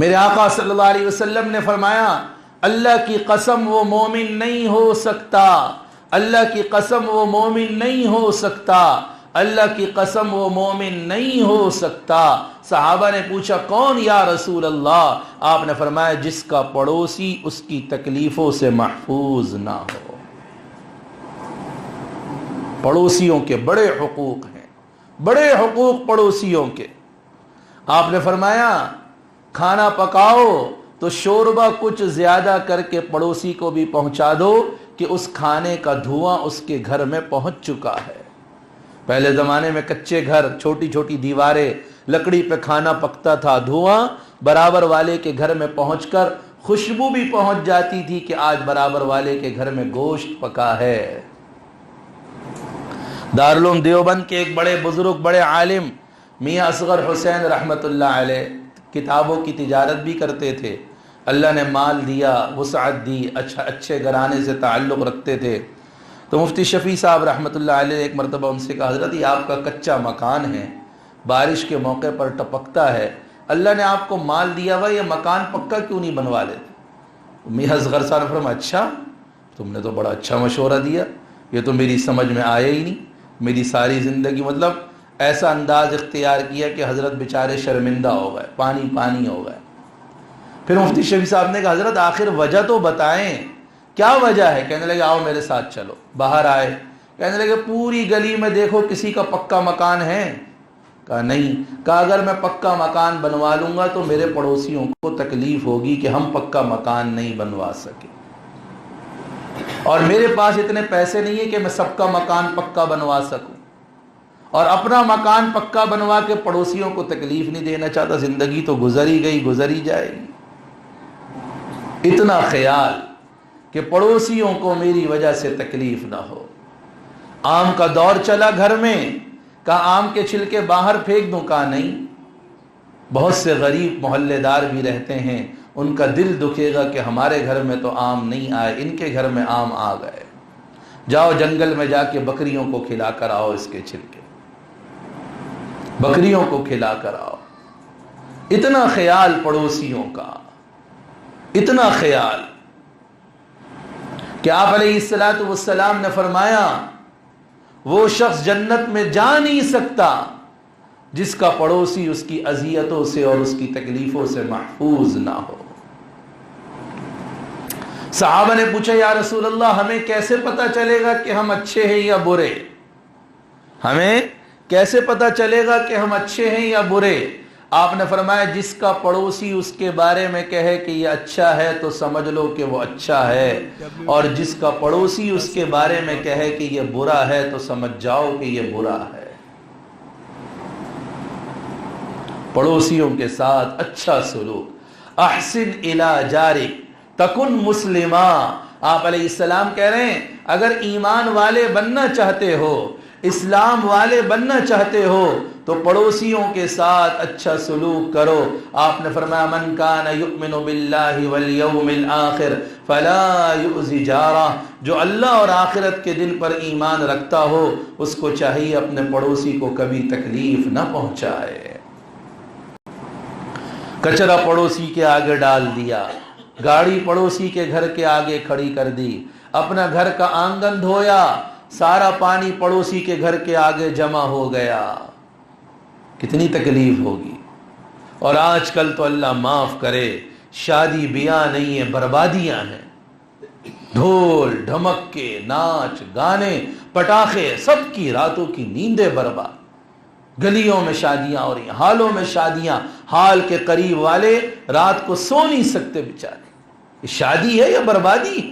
میرے آقا صلی اللہ علیہ وسلم نے فرمایا اللہ کی قسم وہ مومن نہیں ہو سکتا، اللہ کی قسم وہ مومن نہیں ہو سکتا، اللہ کی قسم وہ مومن نہیں ہو سکتا۔ صحابہ نے پوچھا کون یا رسول اللہ؟ آپ نے فرمایا جس کا پڑوسی اس کی تکلیفوں سے محفوظ نہ ہو۔ پڑوسیوں کے بڑے حقوق ہیں، بڑے حقوق پڑوسیوں کے۔ آپ نے فرمایا کھانا پکاؤ تو شوربہ کچھ زیادہ کر کے پڑوسی کو بھی پہنچا دو کہ اس کھانے کا دھواں اس کے گھر میں پہنچ چکا ہے۔ پہلے زمانے میں کچے گھر، چھوٹی چھوٹی دیواریں، لکڑی پہ کھانا پکتا تھا، دھواں برابر والے کے گھر میں پہنچ کر خوشبو بھی پہنچ جاتی تھی کہ آج برابر والے کے گھر میں گوشت پکا ہے۔ دارالعلوم دیوبند کے ایک بڑے بزرگ، بڑے عالم میاں اصغر حسین رحمت اللہ علیہ کتابوں کی تجارت بھی کرتے تھے، اللہ نے مال دیا، وسعت دی، اچھے گھرانے سے تعلق رکھتے تھے۔ تو مفتی شفیع صاحب رحمت اللہ علیہ ایک مرتبہ ان سے کہا حضرت یہ آپ کا کچا مکان ہے، بارش کے موقع پر ٹپکتا ہے، اللہ نے آپ کو مال دیا ہوا، یہ مکان پکا کیوں نہیں بنوا لیتے؟ میاں اصغر صاحب نے فرمایا اچھا تم نے تو بڑا اچھا مشورہ دیا، یہ تو میری سمجھ میں آیا ہی نہیں۔ میری ساری زندگی مطلب ایسا انداز اختیار کیا کہ حضرت بیچارے شرمندہ ہو گئے، پانی پانی ہو گئے۔ پھر مفتی شفیع صاحب نے کہا حضرت آخر وجہ تو بتائیں، کیا وجہ ہے؟ کہنے لگے آؤ میرے ساتھ چلو۔ باہر آئے، کہنے لگے پوری گلی میں دیکھو کسی کا پکا مکان ہے؟ کہا نہیں۔ کہا اگر میں پکا مکان بنوا لوں گا تو میرے پڑوسیوں کو تکلیف ہوگی کہ ہم پکا مکان نہیں بنوا سکے، اور میرے پاس اتنے پیسے نہیں ہیں کہ میں سب کا مکان پکا بنوا سکوں، اور اپنا مکان پکا بنوا کے پڑوسیوں کو تکلیف نہیں دینا چاہتا۔ زندگی تو گزری گئی، گزری جائے گی۔ اتنا خیال کہ پڑوسیوں کو میری وجہ سے تکلیف نہ ہو۔ آم کا دور چلا گھر میں، کہا آم کے چھلکے باہر پھینک دوں؟ کہا نہیں، بہت سے غریب محلے دار بھی رہتے ہیں، ان کا دل دکھے گا کہ ہمارے گھر میں تو آم نہیں آئے، ان کے گھر میں آم آ گئے، جاؤ جنگل میں جا کے بکریوں کو کھلا کر آؤ، اس کے چھلکے بکریوں کو کھلا کر آؤ۔ اتنا خیال پڑوسیوں کا، اتنا خیال کہ آپ علیہ الصلوۃ والسلام نے فرمایا وہ شخص جنت میں جا نہیں سکتا جس کا پڑوسی اس کی اذیتوں سے اور اس کی تکلیفوں سے محفوظ نہ ہو۔ صحابہ نے پوچھا یا رسول اللہ ہمیں کیسے پتا چلے گا کہ ہم اچھے ہیں یا برے؟ ہمیں کیسے پتا چلے گا کہ ہم اچھے ہیں یا برے؟ آپ نے فرمایا جس کا پڑوسی اس کے بارے میں کہے کہ یہ اچھا ہے تو سمجھ لو کہ وہ اچھا ہے، اور جس کا پڑوسی اس کے بارے میں کہے کہ یہ برا ہے تو سمجھ جاؤ کہ یہ برا ہے۔ پڑوسیوں کے ساتھ اچھا سلوک۔ احسن الی جارک تکن مسلما۔ آپ علیہ السلام کہہ رہے ہیں اگر ایمان والے بننا چاہتے ہو، اسلام والے بننا چاہتے ہو تو پڑوسیوں کے ساتھ اچھا سلوک کرو۔ آپ نے فرمایا من کان یؤمن باللہ والیوم الآخر فلا یؤذی جارہ، جو اللہ اور آخرت کے دن پر ایمان رکھتا ہو اس کو چاہیے اپنے پڑوسی کو کبھی تکلیف نہ پہنچائے۔ کچرا پڑوسی کے آگے ڈال دیا، گاڑی پڑوسی کے گھر کے آگے کھڑی کر دی، اپنا گھر کا آنگن دھویا، سارا پانی پڑوسی کے گھر کے آگے جمع ہو گیا، کتنی تکلیف ہوگی۔ اور آج کل تو اللہ معاف کرے شادی بیاہ نہیں ہے، بربادیاں ہیں، ڈھول ڈھمک کے ناچ گانے پٹاخے، سب کی راتوں کی نیندیں برباد، گلیوں میں شادیاں ہو رہی ہیں، حالوں میں شادیاں، حال کے قریب والے رات کو سو نہیں سکتے بیچارے۔ یہ شادی ہے یا بربادی ہے؟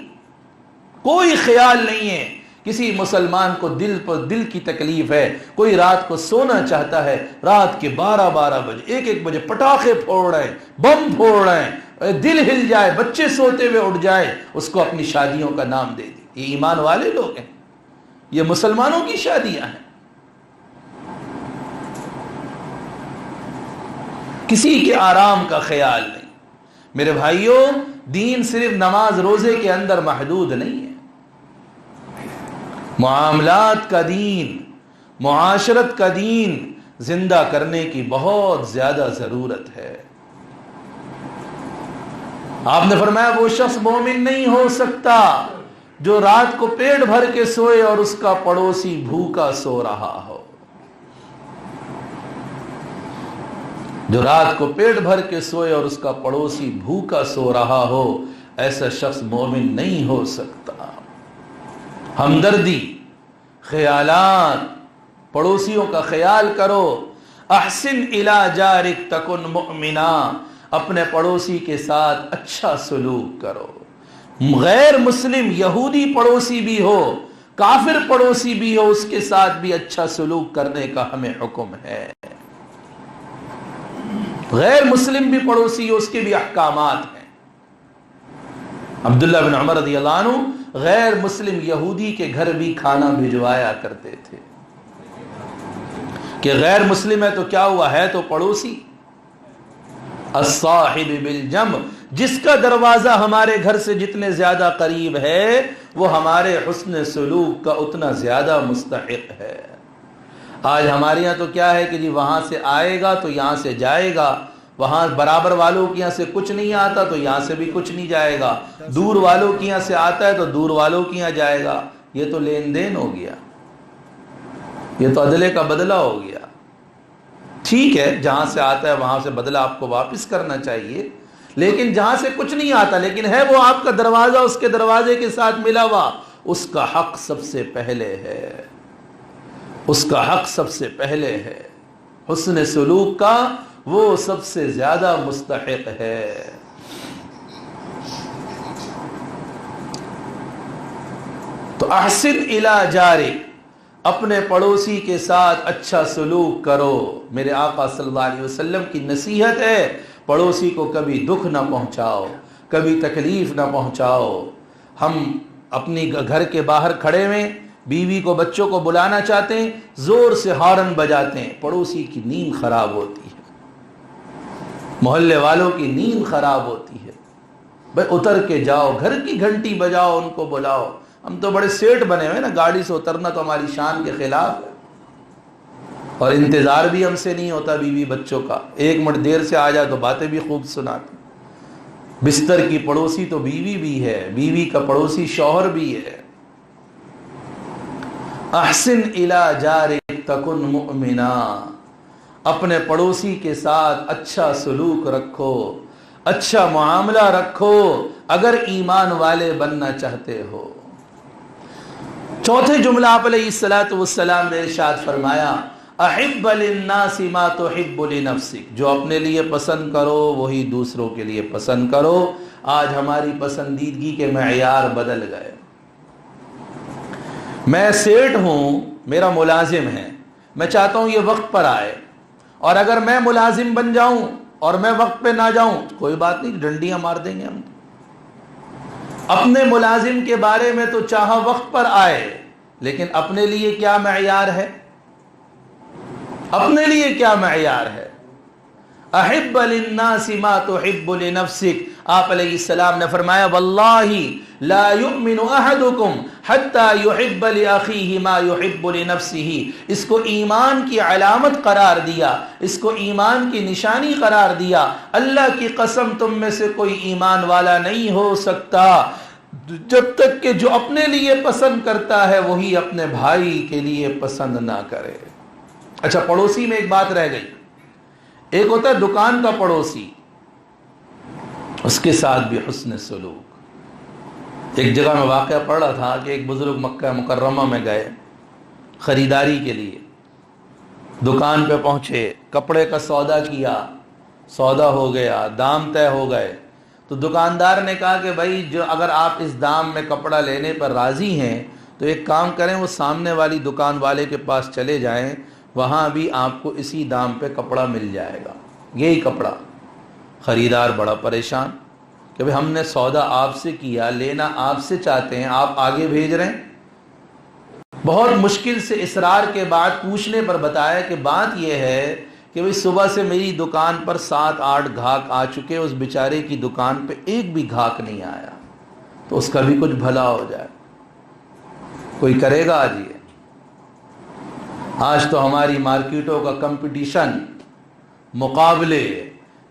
کوئی خیال نہیں ہے۔ کسی مسلمان کو دل کی تکلیف ہے، کوئی رات کو سونا چاہتا ہے، رات کے 12 بجے 1 بجے پٹاخے پھوڑ رہے ہیں، بم پھوڑ رہے ہیں، دل ہل جائے، بچے سوتے ہوئے اٹھ جائے، اس کو اپنی شادیوں کا نام دے دی۔ یہ ایمان والے لوگ ہیں؟ یہ مسلمانوں کی شادیاں ہیں۔ کسی کے آرام کا خیال نہیں۔ میرے بھائیوں، دین صرف نماز روزے کے اندر محدود نہیں ہے، معاملات کا دین، معاشرت کا دین زندہ کرنے کی بہت زیادہ ضرورت ہے۔ آپ نے فرمایا وہ شخص مومن نہیں ہو سکتا جو رات کو پیٹ بھر کے سوئے اور اس کا پڑوسی بھوکا سو رہا ہو. جو رات کو پیٹ بھر کے سوئے اور اس کا پڑوسی بھوکا سو رہا ہو، ایسا شخص مومن نہیں ہو سکتا. ہمدردی، خیالات، پڑوسیوں کا خیال کرو. احسن الی جارک تکن مؤمنا، اپنے پڑوسی کے ساتھ اچھا سلوک کرو. غیر مسلم یہودی پڑوسی بھی ہو، کافر پڑوسی بھی ہو، اس کے ساتھ بھی اچھا سلوک کرنے کا ہمیں حکم ہے. غیر مسلم بھی پڑوسی ہو، اس کے بھی احکامات ہیں. عبداللہ بن عمر رضی اللہ عنہ غیر مسلم یہودی کے گھر بھی کھانا بھجوایا کرتے تھے کہ غیر مسلم ہے تو کیا ہوا، ہے تو پڑوسی. الصاحب بالجنب، جس کا دروازہ ہمارے گھر سے جتنے زیادہ قریب ہے وہ ہمارے حسن سلوک کا اتنا زیادہ مستحق ہے. آج ہمارے یہاں تو کیا ہے کہ جی وہاں سے آئے گا تو یہاں سے جائے گا، وہاں برابر والوں کے یہاں سے کچھ نہیں آتا تو یہاں سے بھی کچھ نہیں جائے گا، دور والوں کے یہاں سے آتا ہے تو دور والوں کے یہاں جائے گا. یہ تو لین دین ہو گیا، یہ تو عدلے کا بدلہ ہو گیا. ٹھیک ہے، جہاں سے آتا ہے وہاں سے بدلہ آپ کو واپس کرنا چاہیے، لیکن جہاں سے کچھ نہیں آتا لیکن ہے وہ آپ کا دروازہ اس کے دروازے کے ساتھ ملا ہوا، اس کا حق سب سے پہلے ہے، اس کا حق سب سے پہلے ہے. حسن سلوک کا وہ سب سے زیادہ مستحق ہے. تو احسن الی جارک، اپنے پڑوسی کے ساتھ اچھا سلوک کرو. میرے آقا صلی اللہ علیہ وسلم کی نصیحت ہے، پڑوسی کو کبھی دکھ نہ پہنچاؤ، کبھی تکلیف نہ پہنچاؤ. ہم اپنی گھر کے باہر کھڑے ہوئے بیوی کو بچوں کو بلانا چاہتے ہیں، زور سے ہارن بجاتے ہیں، پڑوسی کی نیند خراب ہوتی ہے، محلے والوں کی نیند خراب ہوتی ہے. بھائی اتر کے جاؤ، گھر کی گھنٹی بجاؤ، ان کو بلاؤ. ہم تو بڑے سیٹ بنے ہوئے نا، گاڑی سے اترنا تو ہماری شان کے خلاف ہے، اور انتظار بھی ہم سے نہیں ہوتا بیوی بچوں کا. 1 منٹ دیر سے آ جائے تو باتیں بھی خوب سناتے. بستر کی پڑوسی تو بیوی بھی ہے، بیوی کا پڑوسی شوہر بھی ہے. احسن الی جارک تکن مؤمنا، اپنے پڑوسی کے ساتھ اچھا سلوک رکھو، اچھا معاملہ رکھو اگر ایمان والے بننا چاہتے ہو. چوتھے جملہ آپ علیہ الصلوۃ والسلام نے ارشاد فرمایا، احب للناس ما تحب لنفسک، جو اپنے لیے پسند کرو وہی دوسروں کے لیے پسند کرو. آج ہماری پسندیدگی کے معیار بدل گئے. میں سیٹ ہوں، میرا ملازم ہے، میں چاہتا ہوں یہ وقت پر آئے، اور اگر میں ملازم بن جاؤں اور میں وقت پہ نہ جاؤں کوئی بات نہیں، ڈنڈیاں مار دیں گے ہم. اپنے ملازم کے بارے میں تو چاہا وقت پر آئے، لیکن اپنے لیے کیا معیار ہے؟ اپنے لیے کیا معیار ہے؟ احب للناس ما تحب لنفسک. آپ علیہ السلام نے فرمایا، واللہ لا یؤمن احدکم حتی یحب لاخیہ ما یحب لنفسہ. اس کو ایمان کی علامت قرار دیا، اس کو ایمان کی نشانی قرار دیا. اللہ کی قسم تم میں سے کوئی ایمان والا نہیں ہو سکتا جب تک کہ جو اپنے لیے پسند کرتا ہے وہی اپنے بھائی کے لیے پسند نہ کرے. اچھا، پڑوسی میں ایک بات رہ گئی. ایک ہوتا ہے دکان کا پڑوسی، اس کے ساتھ بھی حسن سلوک. ایک جگہ میں واقعہ پڑھ رہا تھا کہ ایک بزرگ مکہ مکرمہ میں گئے خریداری کے لیے. دکان پہ پہنچے، کپڑے کا سودا کیا، سودا ہو گیا، دام طے ہو گئے. تو دکاندار نے کہا کہ بھائی جو اگر آپ اس دام میں کپڑا لینے پر راضی ہیں تو ایک کام کریں، وہ سامنے والی دکان والے کے پاس چلے جائیں، وہاں بھی آپ کو اسی دام پہ کپڑا مل جائے گا، یہی کپڑا. خریدار بڑا پریشان کہ بھئی ہم نے سودا آپ سے کیا، لینا آپ سے چاہتے ہیں، آپ آگے بھیج رہے ہیں. بہت مشکل سے اصرار کے بعد پوچھنے پر بتایا کہ بات یہ ہے کہ بھئی صبح سے میری دکان پر 7-8 گھاک آ چکے، اس بیچارے کی دکان پہ ایک بھی گھاک نہیں آیا، تو اس کا بھی کچھ بھلا ہو جائے. کوئی کرے گا آج یہ؟ آج تو ہماری مارکیٹوں کا کمپٹیشن، مقابلے،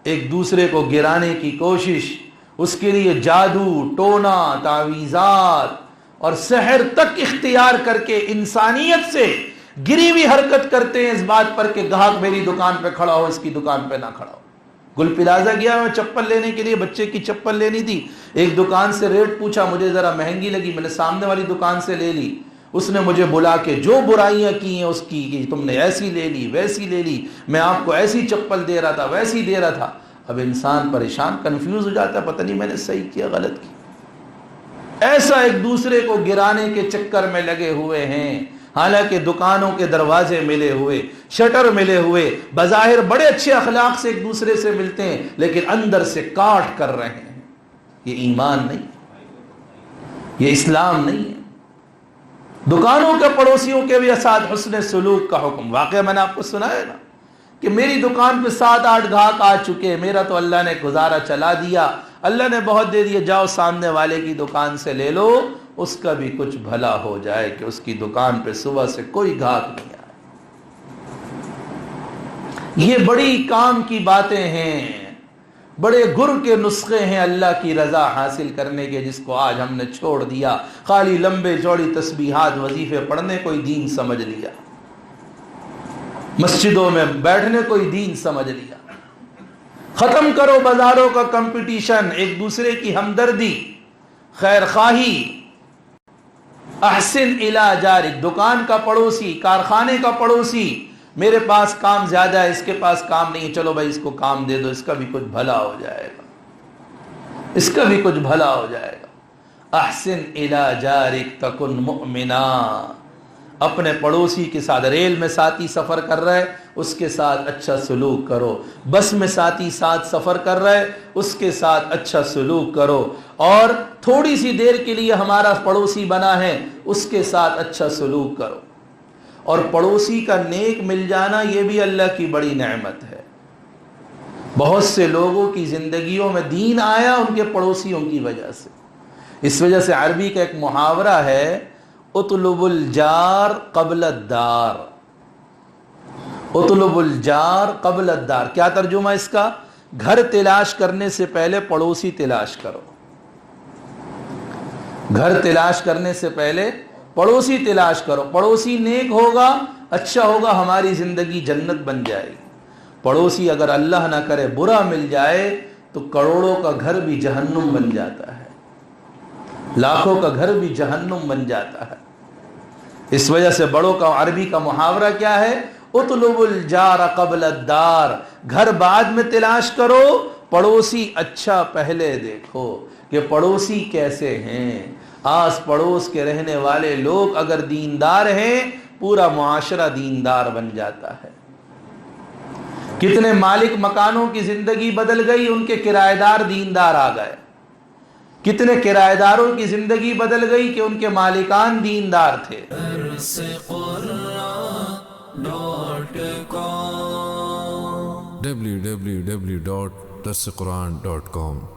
ایک دوسرے کو گرانے کی کوشش، اس کے لیے جادو، ٹونا، تعویذات اور سحر تک اختیار کر کے انسانیت سے گری ہوئی حرکت کرتے ہیں اس بات پر کہ گاہک میری دکان پہ کھڑا ہو، اس کی دکان پہ نہ کھڑا ہو۔ گل پلازا گیا میں چپل لینے کے لیے، بچے کی چپل لینی تھی، ایک دکان سے ریٹ پوچھا، مجھے ذرا مہنگی لگی، میں نے سامنے والی دکان سے لے لی۔ اس نے مجھے بلا کے جو برائیاں کی ہیں اس کی، کہ تم نے ایسی لے لی، ویسی لے لی، میں آپ کو ایسی چپل دے رہا تھا، ویسی دے رہا تھا۔ اب انسان پریشان، کنفیوز ہو جاتا ہے، پتہ نہیں میں نے صحیح کیا غلط کیا۔ ایسا ایک دوسرے کو گرانے کے چکر میں لگے ہوئے ہیں، حالانکہ دکانوں کے دروازے ملے ہوئے، شٹر ملے ہوئے، بظاہر بڑے اچھے اخلاق سے ایک دوسرے سے ملتے ہیں، لیکن اندر سے کاٹ کر رہے ہیں۔ یہ ایمان نہیں، یہ اسلام نہیں ہے۔ دکانوں کے پڑوسیوں کے بھی ساتھ حسن سلوک کا حکم، واقعہ میں نے آپ کو سنایا نا کہ میری دکان پہ 7-8 گاہک آ چکے، میرا تو اللہ نے گزارا چلا دیا، اللہ نے بہت دے دیا، جاؤ سامنے والے کی دکان سے لے لو، اس کا بھی کچھ بھلا ہو جائے کہ اس کی دکان پہ صبح سے کوئی گاہک نہیں آئے۔ یہ بڑی کام کی باتیں ہیں، بڑے گر کے نسخے ہیں اللہ کی رضا حاصل کرنے کے، جس کو آج ہم نے چھوڑ دیا، خالی لمبے چوڑی تسبیحات وظیفے پڑھنے کوئی دین سمجھ لیا، مسجدوں میں بیٹھنے کوئی دین سمجھ لیا۔ ختم کرو بازاروں کا کمپٹیشن، ایک دوسرے کی ہمدردی، خیر خواہی۔ احسن الی جارک، دکان کا پڑوسی، کارخانے کا پڑوسی، میرے پاس کام زیادہ ہے، اس کے پاس کام نہیں ہے، چلو بھائی اس کو کام دے دو، اس کا بھی کچھ بھلا ہو جائے گا، اس کا بھی کچھ بھلا ہو جائے گا۔ احسن الی جارک تکن مؤمنا، اپنے پڑوسی کے ساتھ، ریل میں ساتھی سفر کر رہا ہے اس کے ساتھ اچھا سلوک کرو، بس میں ساتھی ساتھ سفر کر رہا ہے اس کے ساتھ اچھا سلوک کرو، اور تھوڑی سی دیر کے لیے ہمارا پڑوسی بنا ہے اس کے ساتھ اچھا سلوک کرو۔ اور پڑوسی کا نیک مل جانا یہ بھی اللہ کی بڑی نعمت ہے۔ بہت سے لوگوں کی زندگیوں میں دین آیا ان کے پڑوسیوں کی وجہ سے۔ اس وجہ سے عربی کا ایک محاورہ ہے، اطلب الجار قبل الدار، اطلب الجار قبل الدار۔ کیا ترجمہ اس کا؟ گھر تلاش کرنے سے پہلے پڑوسی تلاش کرو، گھر تلاش کرنے سے پہلے پڑوسی تلاش کرو۔ پڑوسی نیک ہوگا، اچھا ہوگا، ہماری زندگی جنت بن جائے گی۔ پڑوسی اگر اللہ نہ کرے برا مل جائے تو کروڑوں کا گھر بھی جہنم بن جاتا ہے، لاکھوں کا گھر بھی جہنم بن جاتا ہے۔ اس وجہ سے بڑوں کا عربی کا محاورہ کیا ہے؟ اطلب الجار قبل الدار، گھر بعد میں تلاش کرو، پڑوسی اچھا پہلے دیکھو کہ پڑوسی کیسے ہیں۔ آس پڑوس کے رہنے والے لوگ اگر دیندار ہیں پورا معاشرہ دیندار بن جاتا ہے۔ کتنے مالک مکانوں کی زندگی بدل گئی، ان کے کرایہ دار دیندار آ گئے۔ کتنے کرایہ داروں کی زندگی بدل گئی کہ ان کے مالکان دیندار تھے۔ www.darsequran.com